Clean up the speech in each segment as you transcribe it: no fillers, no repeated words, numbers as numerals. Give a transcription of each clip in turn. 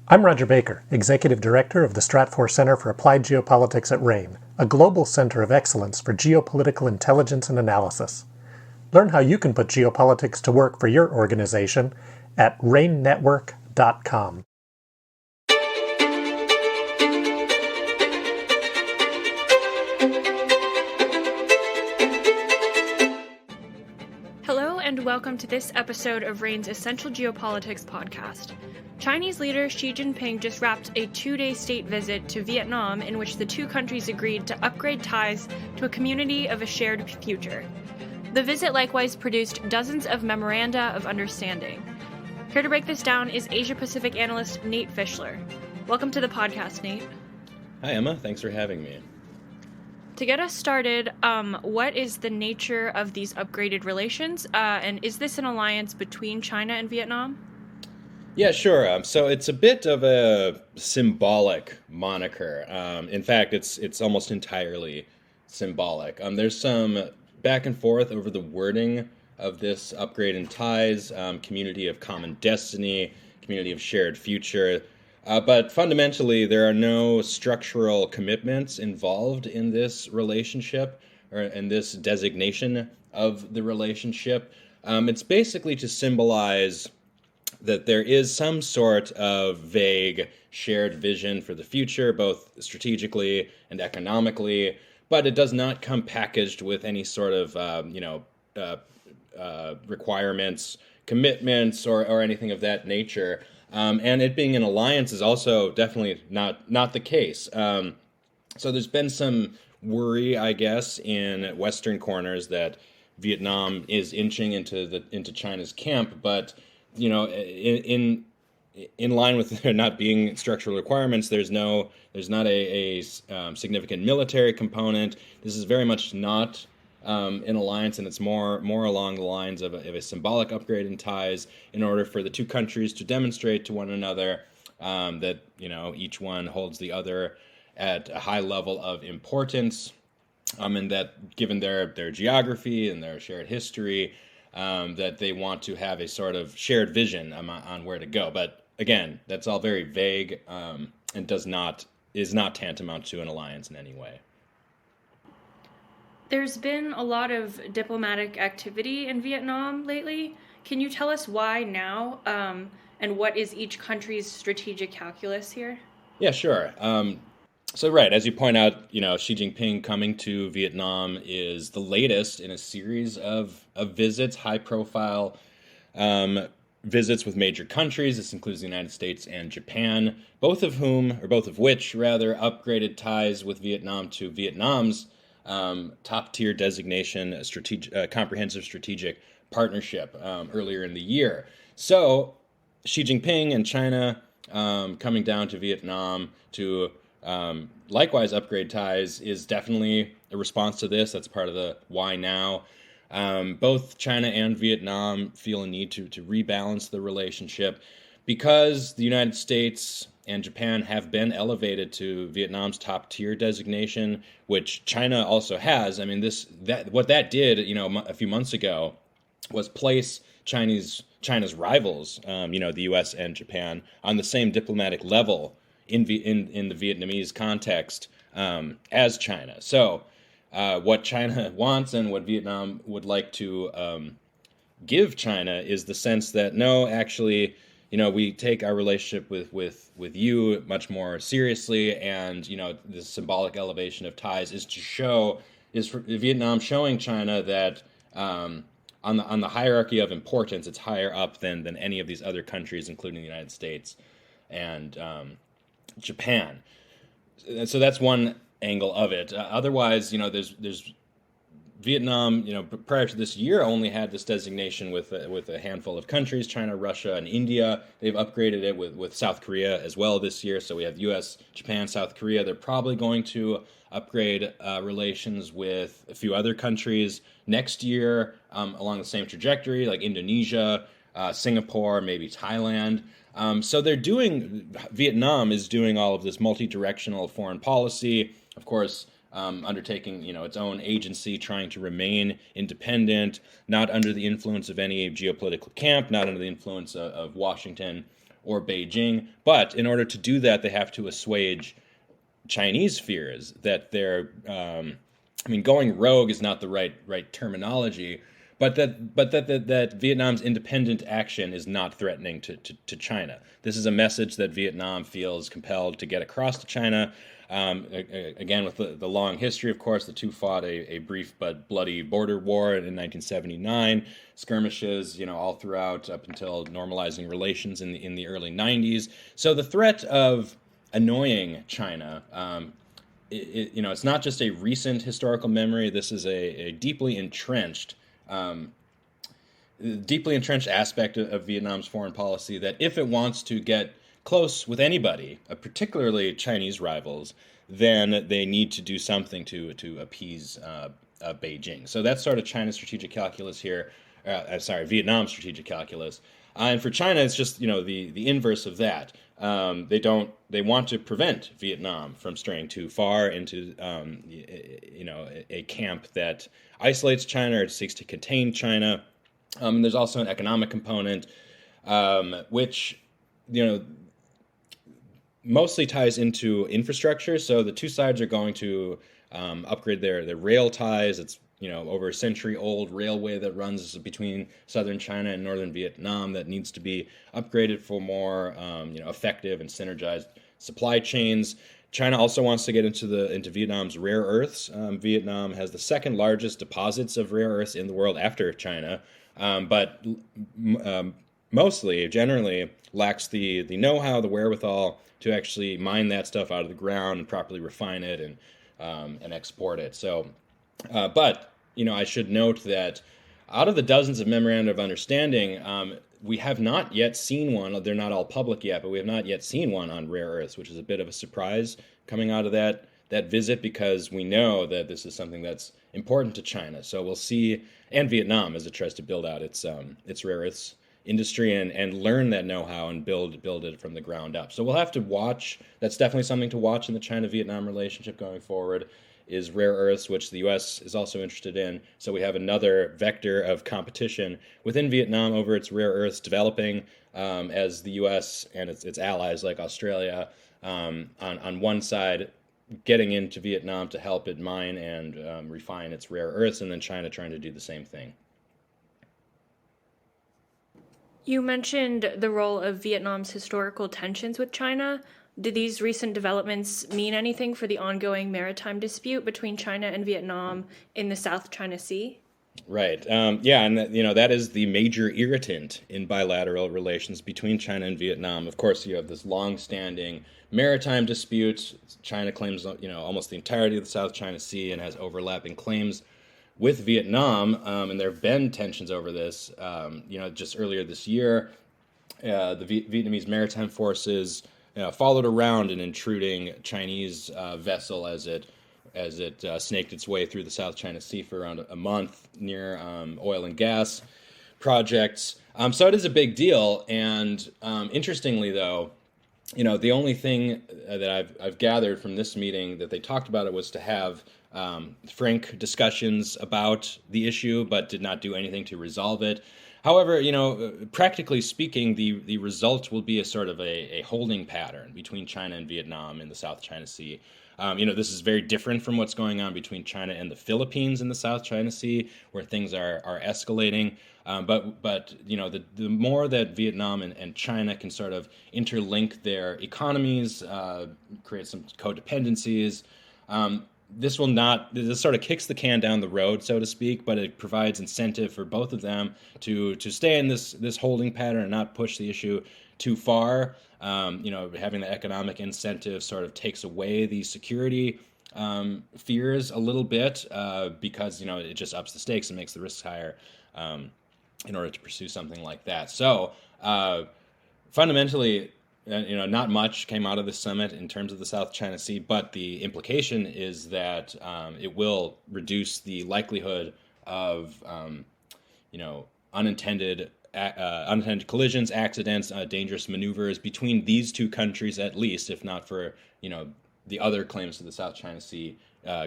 I'm Roger Baker, Executive Director of the Stratfor Center for Applied Geopolitics at RANE, a global center of excellence for geopolitical intelligence and analysis. Learn how you can put geopolitics to work for your organization at ranenetwork.com. Hello and welcome to this episode of RANE's Essential Geopolitics podcast. Chinese leader Xi Jinping just wrapped a 2-day state visit to Vietnam in which the two countries agreed to upgrade ties to a community of a shared future. The visit likewise produced dozens of memoranda of understanding. Here to break this down is Asia-Pacific analyst Nate Fischler. Welcome to the podcast, Nate. Hi, Emma. Thanks for having me. To get us started, what is the nature of these upgraded relations, and is this an alliance between China and Vietnam? Yeah, sure. So it's a bit of a symbolic moniker. In fact, it's almost entirely symbolic. There's some back and forth over the wording of this upgrade in ties, community of common destiny, community of shared future. But fundamentally, there are no structural commitments involved in this relationship or in this designation of the relationship. It's basically to symbolize that there is some sort of vague shared vision for the future, both strategically and economically, but it does not come packaged with any sort of, requirements, commitments, or anything of that nature. And it being an alliance is also definitely not the case. So there's been some worry, I guess, in Western corners that Vietnam is inching into China's camp, but in line with there not being structural requirements, there's not a significant military component. This is very much not an alliance, and it's more along the lines of a symbolic upgrade in ties in order for the two countries to demonstrate to one another that each one holds the other at a high level of importance, and that given their geography and their shared history, that they want to have a sort of shared vision on where to go. But again, that's all very vague and is not tantamount to an alliance in any way. There's been a lot of diplomatic activity in Vietnam lately. Can you tell us why now, and what is each country's strategic calculus here? Yeah, sure. So right, as you point out, Xi Jinping coming to Vietnam is the latest in a series of visits, high-profile visits with major countries. This includes the United States and Japan, both of which upgraded ties with Vietnam to Vietnam's top-tier designation, comprehensive strategic partnership earlier in the year. So Xi Jinping and China coming down to Vietnam to likewise upgrade ties is definitely a response to this. That's part of the why now. Both China and Vietnam feel a need to rebalance the relationship because the United States and Japan have been elevated to Vietnam's top tier designation, which China also has. I mean, what that did, a few months ago, was place China's rivals, the U.S. and Japan, on the same diplomatic level in the Vietnamese context as China. So what China wants and what Vietnam would like to give China is the sense that, no, actually, we take our relationship with you much more seriously, and the symbolic elevation of ties is for Vietnam showing China that on the hierarchy of importance, it's higher up than any of these other countries, including the United States and Japan. So that's one angle of it. Otherwise, there's Vietnam, prior to this year, only had this designation with a handful of countries, China, Russia, and India. They've upgraded it with South Korea as well this year. So we have U.S., Japan, South Korea. They're probably going to upgrade relations with a few other countries next year along the same trajectory, like Indonesia, Singapore, maybe Thailand. So Vietnam is doing all of this multi-directional foreign policy, of course, undertaking, its own agency, trying to remain independent, not under the influence of any geopolitical camp, not under the influence of Washington or Beijing. But in order to do that, they have to assuage Chinese fears that they're, going rogue is not the right terminology, but that Vietnam's independent action is not threatening to China. This is a message that Vietnam feels compelled to get across to China. Again, with the long history, of course, the two fought a brief but bloody border war in 1979, skirmishes, all throughout up until normalizing relations in the early 90s. So the threat of annoying China, it's not just a recent historical memory. This is a deeply entrenched aspect of Vietnam's foreign policy that if it wants to get close with anybody, particularly Chinese rivals, then they need to do something to appease Beijing. So that's sort of China's strategic calculus here. Vietnam's strategic calculus. And for China, it's just the inverse of that. They want to prevent Vietnam from straying too far into a camp that isolates China or seeks to contain China. There's also an economic component, which mostly ties into infrastructure. So the two sides are going to upgrade their rail ties. It's over a century-old railway that runs between southern China and northern Vietnam that needs to be upgraded for more, effective and synergized supply chains. China also wants to get into Vietnam's rare earths. Vietnam has the second largest deposits of rare earths in the world after China, but generally lacks the know-how, the wherewithal to actually mine that stuff out of the ground and properly refine it and export it. So. But I should note that out of the dozens of memoranda of understanding, we have not yet seen one. They're not all public yet, but we have not yet seen one on rare earths, which is a bit of a surprise coming out of that visit, because we know that this is something that's important to China. So we'll see, and Vietnam, as it tries to build out its rare earths industry and learn that know-how and build it from the ground up. So we'll have to watch. That's definitely something to watch in the China-Vietnam relationship going forward, is rare earths, which the U.S. is also interested in. So we have another vector of competition within Vietnam over its rare earths developing, as the U.S. and its allies like Australia on one side getting into Vietnam to help it mine and refine its rare earths, and then China trying to do the same thing. You mentioned the role of Vietnam's historical tensions with China. Do these recent developments mean anything for the ongoing maritime dispute between China and Vietnam in the South China Sea? Right. And that is the major irritant in bilateral relations between China and Vietnam. Of course, you have this long-standing maritime dispute. China claims, almost the entirety of the South China Sea and has overlapping claims with Vietnam. And there have been tensions over this. Just earlier this year, the Vietnamese maritime forces followed around an intruding Chinese vessel as it snaked its way through the South China Sea for around a month near oil and gas projects. So it is a big deal. And interestingly, though, the only thing that I've gathered from this meeting that they talked about it was to have frank discussions about the issue, but did not do anything to resolve it. However, practically speaking, the result will be a sort of a holding pattern between China and Vietnam in the South China Sea. This is very different from what's going on between China and the Philippines in the South China Sea, where things are escalating. But the more that Vietnam and China can sort of interlink their economies, create some codependencies, this sort of kicks the can down the road, so to speak, but it provides incentive for both of them to stay in this holding pattern and not push the issue too far. Having the economic incentive sort of takes away the security fears a little bit, because it just ups the stakes and makes the risks higher in order to pursue something like that. So fundamentally, not much came out of the summit in terms of the South China Sea, but the implication is that it will reduce the likelihood of unintended collisions, accidents, dangerous maneuvers between these two countries, at least, if not for the other claims to the South China Sea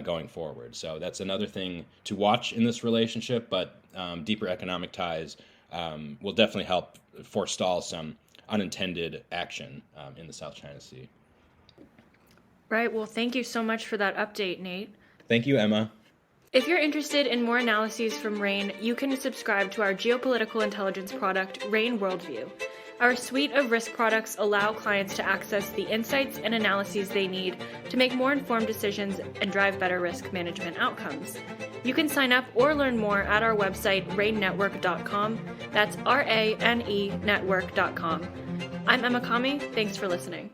going forward. So that's another thing to watch in this relationship. But deeper economic ties will definitely help forestall some unintended action in the South China Sea. Right. Well, thank you so much for that update, Nate. Thank you, Emma. If you're interested in more analyses from RANE, you can subscribe to our geopolitical intelligence product, RANE Worldview. Our suite of risk products allow clients to access the insights and analyses they need to make more informed decisions and drive better risk management outcomes. You can sign up or learn more at our website, ranenetwork.com. That's RANE network.com. I'm Emma Kami. Thanks for listening.